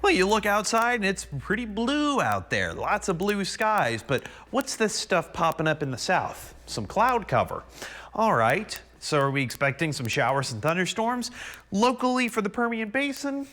Well, you look outside and it's pretty blue out there. Lots of blue skies. But what's this stuff popping up in the south? Some cloud cover. All right. So are we expecting some showers and thunderstorms? Locally for the Permian Basin,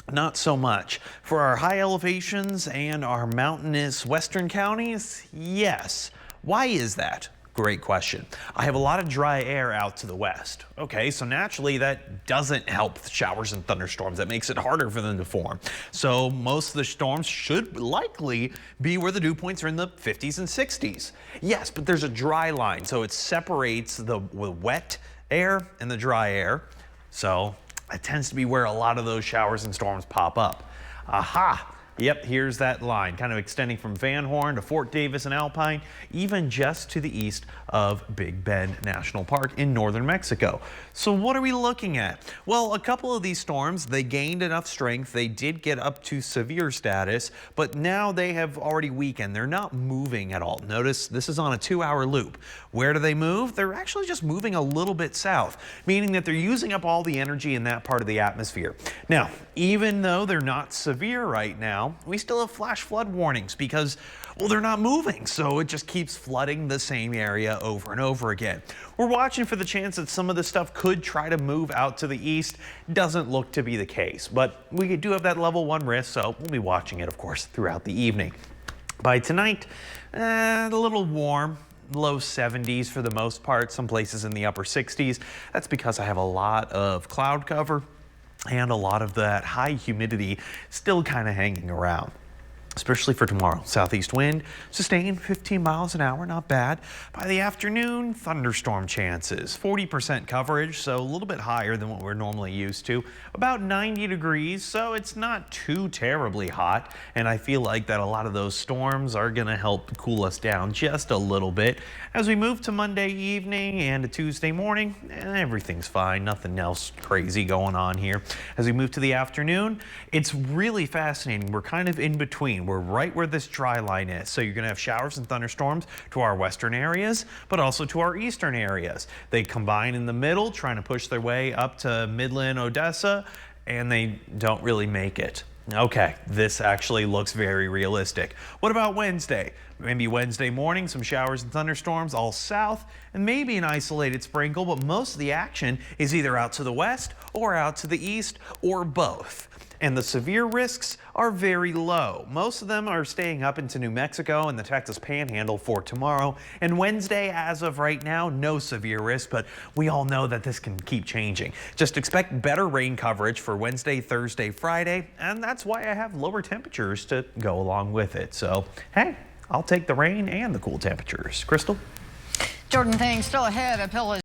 not so much. For our high elevations and our mountainous western counties, yes. Why is that? Great question. I have a lot of dry air out to the west. Okay, so naturally that doesn't help the showers and thunderstorms. That makes it harder for them to form. So most of the storms should likely be where the dew points are in the 50s and 60s. Yes, but there's a dry line, so it separates the wet air and the dry air. So it tends to be where a lot of those showers and storms pop up. Aha! Yep, here's that line, kind of extending from Van Horn to Fort Davis and Alpine, even just to the east of Big Bend National Park in northern Mexico. So what are we looking at? Well, a couple of these storms, they gained enough strength. They did get up to severe status, but now they have already weakened. They're not moving at all. Notice this is on a 2-hour loop. Where do they move? They're actually just moving a little bit south, meaning that they're using up all the energy in that part of the atmosphere. Now, even though they're not severe right now, we still have flash flood warnings because, well, they're not moving, so it just keeps flooding the same area over and over again. We're watching for the chance that some of this stuff could try to move out to the east. Doesn't look to be the case, but we do have that level 1 risk, so we'll be watching it, of course, throughout the evening. By tonight, a little warm. Low 70s for the most part, some places in the upper 60s. That's because I have a lot of cloud cover and a lot of that high humidity still kind of hanging around. Especially for tomorrow. Southeast wind sustained 15 miles an hour, not bad. By the afternoon, thunderstorm chances, 40% coverage, so a little bit higher than what we're normally used to. About 90 degrees, so it's not too terribly hot. And I feel like that a lot of those storms are going to help cool us down just a little bit. As we move to Monday evening and to Tuesday morning, everything's fine. Nothing else crazy going on here. As we move to the afternoon, it's really fascinating. We're kind of in between. We're right where this dry line is. So you're going to have showers and thunderstorms to our western areas, but also to our eastern areas. They combine in the middle, trying to push their way up to Midland, Odessa, and they don't really make it. Okay, this actually looks very realistic. What about Wednesday? Maybe Wednesday morning, some showers and thunderstorms all south, and maybe an isolated sprinkle, but most of the action is either out to the west or out to the east or both. And the severe risks are very low. Most of them are staying up into New Mexico and the Texas Panhandle for tomorrow. And Wednesday, as of right now, no severe risk, but we all know that this can keep changing. Just expect better rain coverage for Wednesday, Thursday, Friday, and that's why I have lower temperatures to go along with it. So, hey, I'll take the rain and the cool temperatures. Crystal? Jordan, things still ahead. Uphill